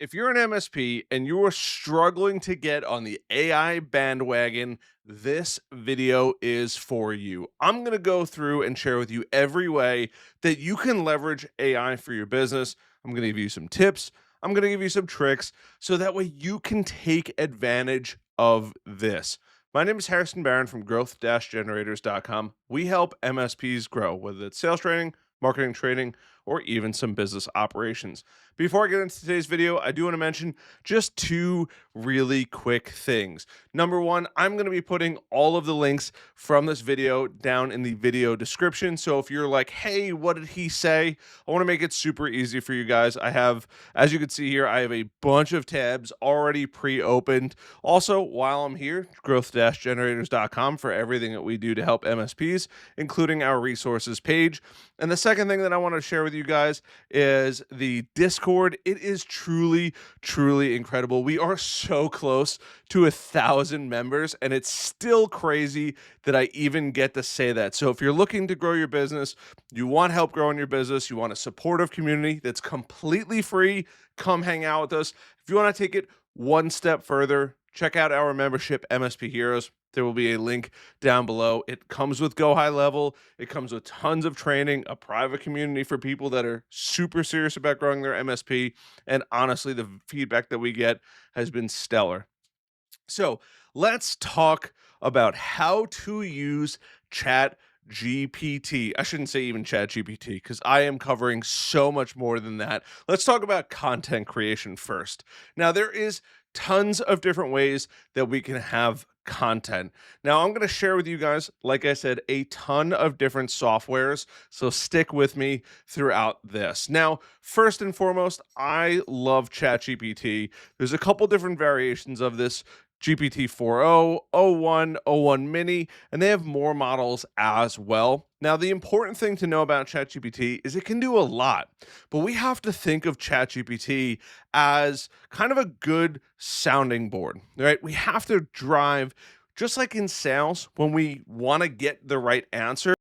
If you're an MSP and you are struggling to get on the AI bandwagon, this video is for you. I'm going to go through and share with you every way that you can leverage AI for your business. I'm going to give you some tips. I'm going to give you some tricks so that way you can take advantage of this. My name is Harrison Barron from growth-generators.com. We help MSPs grow, whether it's sales training, marketing training, or even some business operations. Before I get into today's video, I do want to mention just two really quick things. Number one, I'm going to be putting all of the links from this video down in the video description. So if you're like, hey, what did he say? I want to make it super easy for you guys. I have, as you can see here, I have a bunch of tabs already pre-opened. Also, while I'm here, growth-generators.com for everything that we do to help MSPs, including our resources page. And the second thing that I want to share with you guys is the Discord. It is truly, truly incredible. We are so close to 1,000 members, and it's still crazy that I even get to say that. So if you're looking to grow your business, you want help growing your business, you want a supportive community that's completely free, come hang out with us. If you want to take it one step further, check out our membership, MSP Heroes. There will be a link down below. It comes with Go High Level. It comes with tons of training, a private community for people that are super serious about growing their MSP. And honestly, the feedback that we get has been stellar. So let's talk about how to use ChatGPT. I shouldn't say even ChatGPT because I am covering so much more than that. Let's talk about content creation first. Now, there is tons of different ways that we can have content. Now, I'm going to share with you guys, like I said, a ton of different softwares. So stick with me throughout this. Now, first and foremost, I love ChatGPT. There's a couple different variations of this. GPT 4.0, o1, o1 mini, and they have more models as well. Now, the important thing to know about ChatGPT is it can do a lot, but we have to think of ChatGPT as kind of a good sounding board, right? We have to drive, just like in sales, when we want to get the right answer,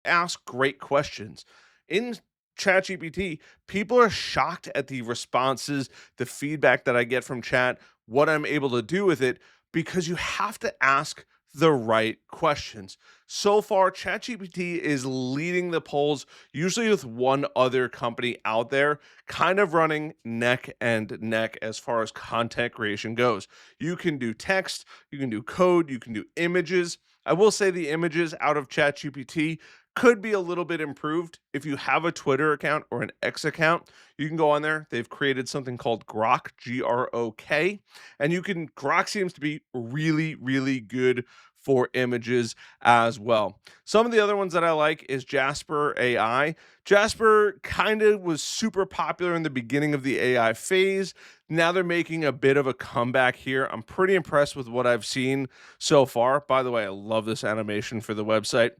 ask great questions. In ChatGPT, people are shocked at the responses, the feedback that I get from chat, what I'm able to do with it, because you have to ask the right questions. So far, ChatGPT is leading the polls, usually with one other company out there, kind of running neck and neck as far as content creation goes. You can do text, you can do code, you can do images. I will say the images out of ChatGPT could be a little bit improved. If you have a Twitter account or an X account, you can go on there. They've created something called Grok, Grok, and Grok seems to be really, really good for images as well. Some of the other ones that I like is Jasper AI. Jasper kind of was super popular in the beginning of the AI phase. Now they're making a bit of a comeback here. I'm pretty impressed with what I've seen so far. By the way, I love this animation for the website.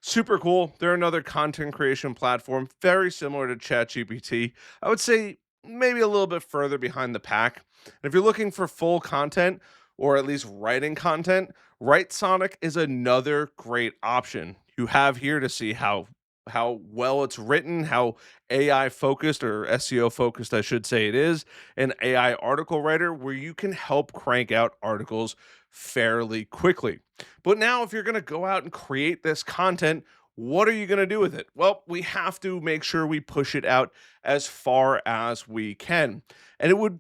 Super cool. They're another content creation platform, very similar to ChatGPT. I would say maybe a little bit further behind the pack. And if you're looking for full content or at least writing content, Write Sonic is another great option. You have here to see how well it's written, how AI focused or SEO focused, I should say it is, an AI article writer where you can help crank out articles fairly quickly. But now, if you're going to go out and create this content, what are you going to do with it? Well, we have to make sure we push it out as far as we can. And it would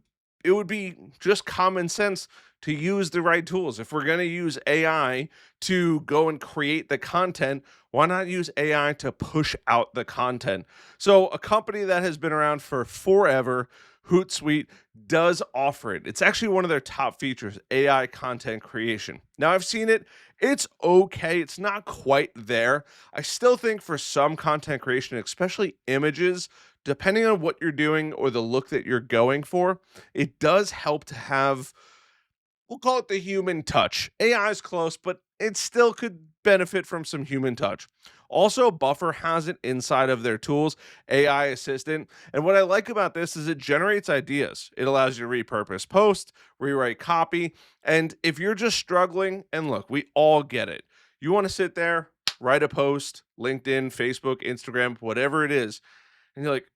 be just common sense to use the right tools. If we're going to use AI to go and create the content, why not use AI to push out the content? So, a company that has been around for forever, Hootsuite, does offer it. It's actually one of their top features, AI content creation. Now, I've seen it. It's okay. It's not quite there. I still think for some content creation, especially images, depending on what you're doing or the look that you're going for, it does help to have, we'll call it the human touch. AI is close, but it still could benefit from some human touch. Also, Buffer has it inside of their tools, AI Assistant. And what I like about this is it generates ideas. It allows you to repurpose posts, rewrite copy. And if you're just struggling, and look, we all get it. You want to sit there, write a post, LinkedIn, Facebook, Instagram, whatever it is, and you're like,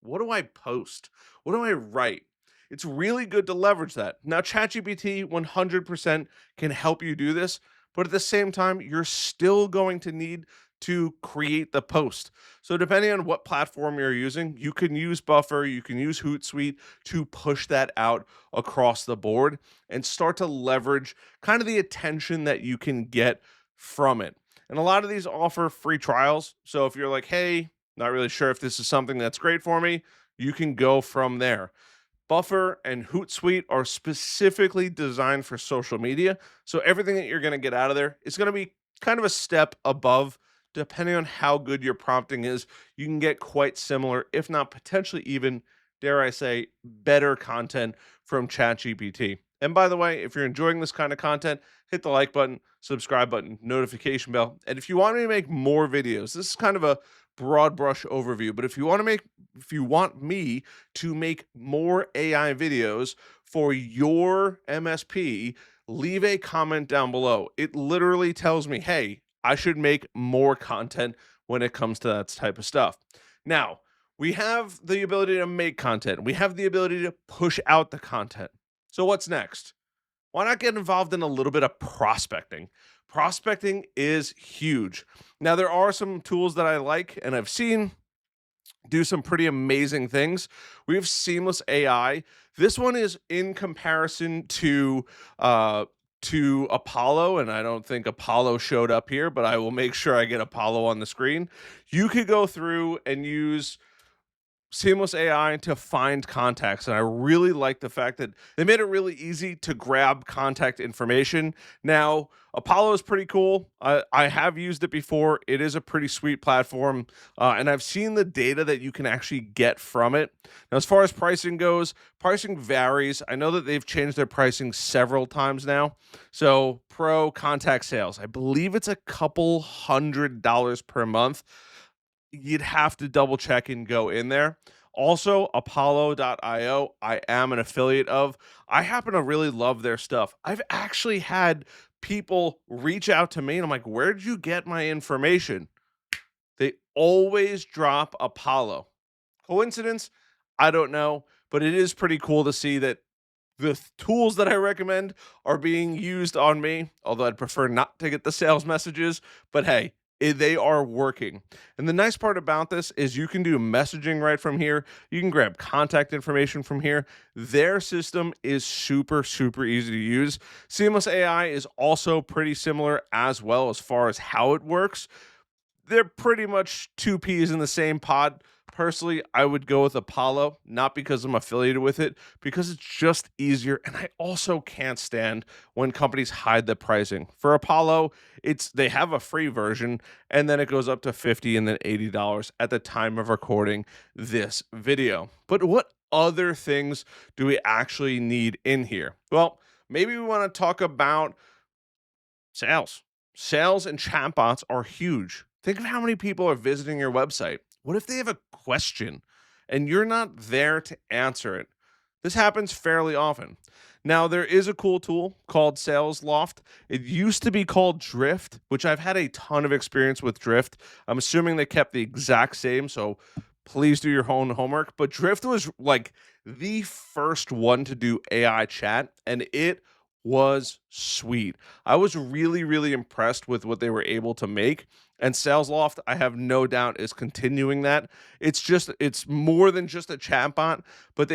What do I post? What do I write? It's really good to leverage that. Now, ChatGPT 100% can help you do this, but at the same time, you're still going to need to create the post. So, depending on what platform you're using, you can use Buffer, you can use Hootsuite to push that out across the board and start to leverage kind of the attention that you can get from it. And a lot of these offer free trials. So, if you're like, hey, not really sure if this is something that's great for me, you can go from there. Buffer and Hootsuite are specifically designed for social media. So everything that you're going to get out of there is going to be kind of a step above. Depending on how good your prompting is, you can get quite similar, if not potentially even, dare I say, better content from ChatGPT. And by the way, if you're enjoying this kind of content, hit the like button, subscribe button, notification bell. And if you want me to make more videos, this is kind of a broad brush overview, but if you want me to make more AI videos for your MSP, leave a comment down below. It literally tells me, hey, I should make more content when it comes to that type of stuff. Now, we have the ability to make content, we have the ability to push out the content. So, what's next? Why not get involved in a little bit of prospecting? Prospecting is huge. Now, there are some tools that I like and I've seen do some pretty amazing things. We have Seamless AI. This one is in comparison to Apollo, and I don't think Apollo showed up here, but I will make sure I get Apollo on the screen. You could go through and use Seamless AI to find contacts. And I really like the fact that they made it really easy to grab contact information. Now, Apollo is pretty cool. I have used it before. It is a pretty sweet platform. And I've seen the data that you can actually get from it. Now, as far as pricing goes, pricing varies. I know that they've changed their pricing several times now. So, pro contact sales, I believe it's a couple $100 per month. You'd have to double check and go in there. Also, Apollo.io, I am an affiliate of. I happen to really love their stuff. I've actually had people reach out to me and I'm like, where did you get my information? They always drop Apollo. Coincidence? I don't know, but it is pretty cool to see that the tools that I recommend are being used on me, although I'd prefer not to get the sales messages. But hey, they are working. And the nice part about this is you can do messaging right from here. You can grab contact information from here. Their system is super, super easy to use. Seamless AI is also pretty similar as well as far as how it works. They're pretty much two peas in the same pod. Personally, I would go with Apollo, not because I'm affiliated with it, because it's just easier. And I also can't stand when companies hide the pricing. For Apollo, they have a free version, and then it goes up to $50 and then $80 at the time of recording this video. But what other things do we actually need in here? Well, maybe we want to talk about sales. Sales and chatbots are huge. Think of how many people are visiting your website. What if they have a question and you're not there to answer it? This happens fairly often. Now, there is a cool tool called Sales Loft. It used to be called Drift, which I've had a ton of experience with Drift. I'm assuming they kept the exact same, so please do your own homework. But Drift was like the first one to do AI chat, and it was sweet. I was really, really impressed with what they were able to make. And SalesLoft, I have no doubt, is continuing that. It's more than just a chatbot, but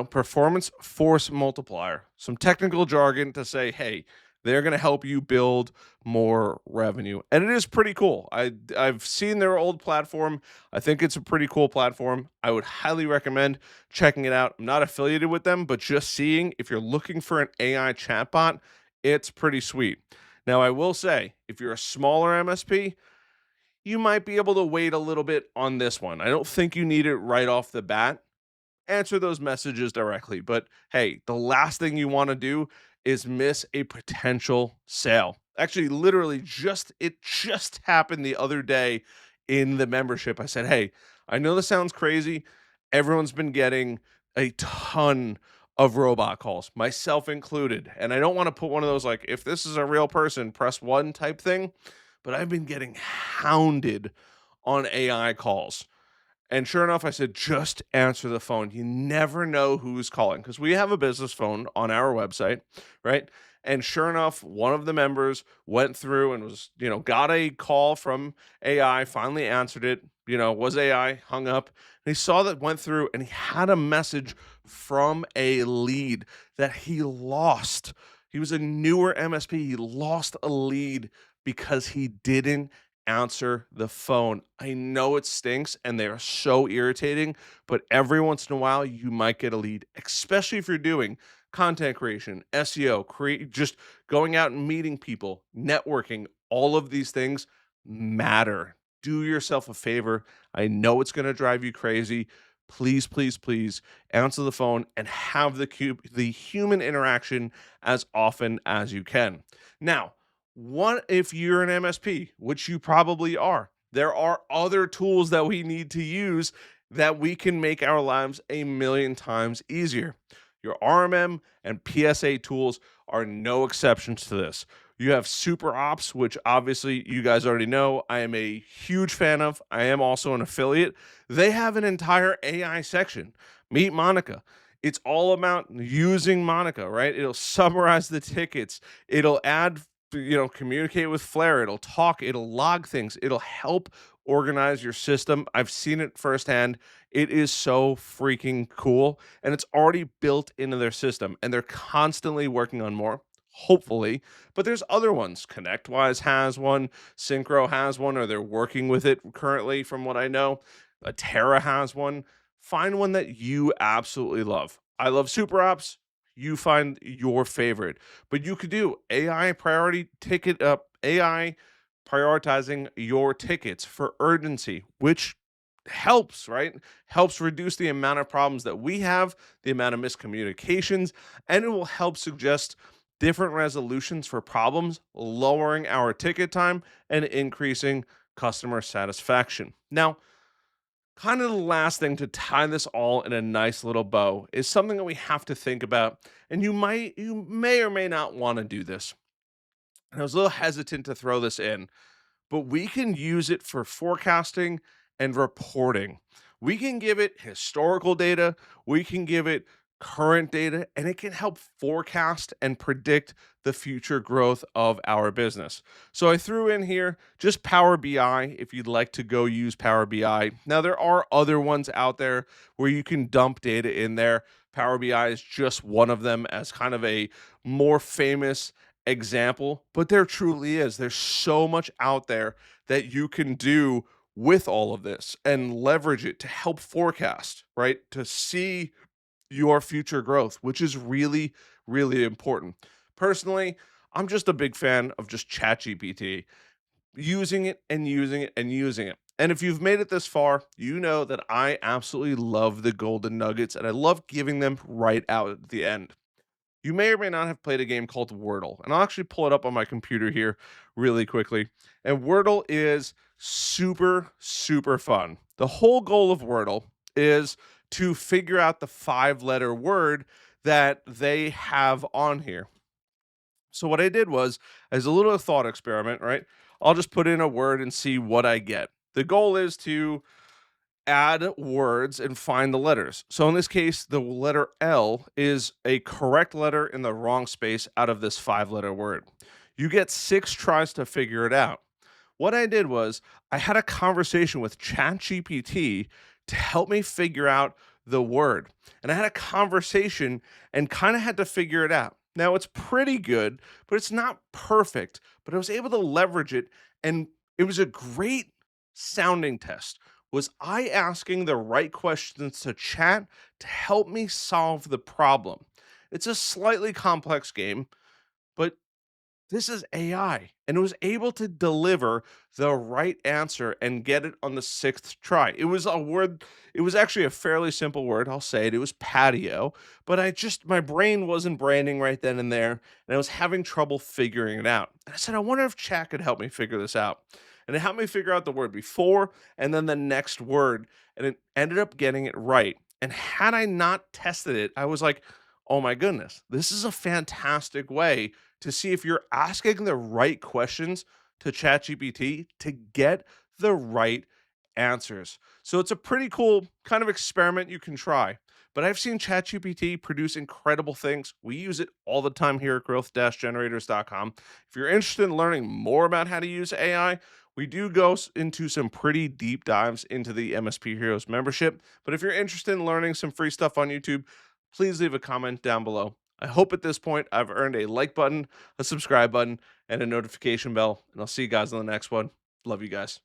performance force multiplier, some technical jargon to say, hey, they're going to help you build more revenue. And it is pretty cool. I've seen their old platform. I think it's a pretty cool platform. I would highly recommend checking it out. I'm not affiliated with them, but just seeing if you're looking for an AI chatbot, it's pretty sweet. Now, I will say, if you're a smaller MSP, you might be able to wait a little bit on this one. I don't think you need it right off the bat. Answer those messages directly. But hey, the last thing you want to do is miss a potential sale. Actually, literally it just happened the other day in the membership. I said, "Hey, I know this sounds crazy. Everyone's been getting a ton of robot calls, myself included. And I don't want to put one of those like if this is a real person, press 1 type thing, but I've been getting hounded on AI calls. And sure enough, I said, just answer the phone. You never know who's calling because we have a business phone on our website, right? And sure enough, one of the members went through and was, got a call from AI, finally answered it, was AI, hung up. And he saw that went through and he had a message from a lead that he lost. He was a newer MSP. He lost a lead because he didn't answer the phone. I know it stinks and they are so irritating, but every once in a while you might get a lead, especially if you're doing content creation, SEO, create just going out and meeting people, networking, all of these things matter. Do yourself a favor. I know it's going to drive you crazy. Please, please, please answer the phone and have the human interaction as often as you can. Now, what if you're an MSP, which you probably are? There are other tools that we need to use that we can make our lives a million times easier. Your RMM and PSA tools are no exceptions to this. You have Super Ops, which obviously you guys already know I am a huge fan of. I am also an affiliate. They have an entire AI section. Meet Monica. It's all about using Monica, right? It'll summarize the tickets. It'll add, communicate with Flare. It'll talk. It'll log things. It'll help organize your system. I've seen it firsthand. It is so freaking cool. And it's already built into their system. And they're constantly working on more, hopefully. But there's other ones. ConnectWise has one. Synchro has one, or they're working with it currently, from what I know. Terra has one. Find one that you absolutely love. I love Super Ops. You find your favorite. But you could do AI priority ticket up, AI prioritizing your tickets for urgency, which helps, right? Helps reduce the amount of problems that we have, the amount of miscommunications, and it will help suggest different resolutions for problems, lowering our ticket time and increasing customer satisfaction. Now, kind of the last thing to tie this all in a nice little bow is something that we have to think about, and you may or may not want to do this. And I was a little hesitant to throw this in, but we can use it for forecasting and reporting. We can give it historical data, we can give it current data, and it can help forecast and predict the future growth of our business. So I threw in here just Power BI if you'd like to go use Power BI. Now, there are other ones out there where you can dump data in there. Power BI is just one of them as kind of a more famous example, but there truly is. There's so much out there that you can do with all of this and leverage it to help forecast, right? To see your future growth, which is really, really important. Personally, I'm just a big fan of just ChatGPT, using it and using it and using it. And if you've made it this far, you know that I absolutely love the golden nuggets and I love giving them right out at the end. You may or may not have played a game called Wordle, and I'll actually pull it up on my computer here really quickly. And Wordle is super, super fun. The whole goal of Wordle is to figure out the five-letter word that they have on here. So what I did was, as a little thought experiment, right? I'll just put in a word and see what I get. The goal is to add words and find the letters. So in this case, the letter L is a correct letter in the wrong space out of this five-letter word. You get 6 tries to figure it out. What I did was I had a conversation with ChatGPT to help me figure out the word. And I had a conversation and kind of had to figure it out. Now it's pretty good, but it's not perfect. But I was able to leverage it, and it was a great sounding test. Was I asking the right questions to chat to help me solve the problem? It's a slightly complex game, but this is AI, and it was able to deliver the right answer and get it on the 6th try. It was a word, it was actually a fairly simple word, I'll say it. It was patio, but my brain wasn't branding right then and there, and I was having trouble figuring it out. And I said, I wonder if chat could help me figure this out. And it helped me figure out the word before and then the next word, and it ended up getting it right. And had I not tested it, I was like, oh my goodness, this is a fantastic way to see if you're asking the right questions to ChatGPT to get the right answers. So it's a pretty cool kind of experiment you can try. But I've seen ChatGPT produce incredible things. We use it all the time here at growth-generators.com. If you're interested in learning more about how to use AI, we do go into some pretty deep dives into the MSP Heroes membership. But if you're interested in learning some free stuff on YouTube, please leave a comment down below. I hope at this point I've earned a like button, a subscribe button, and a notification bell. And I'll see you guys on the next one. Love you guys.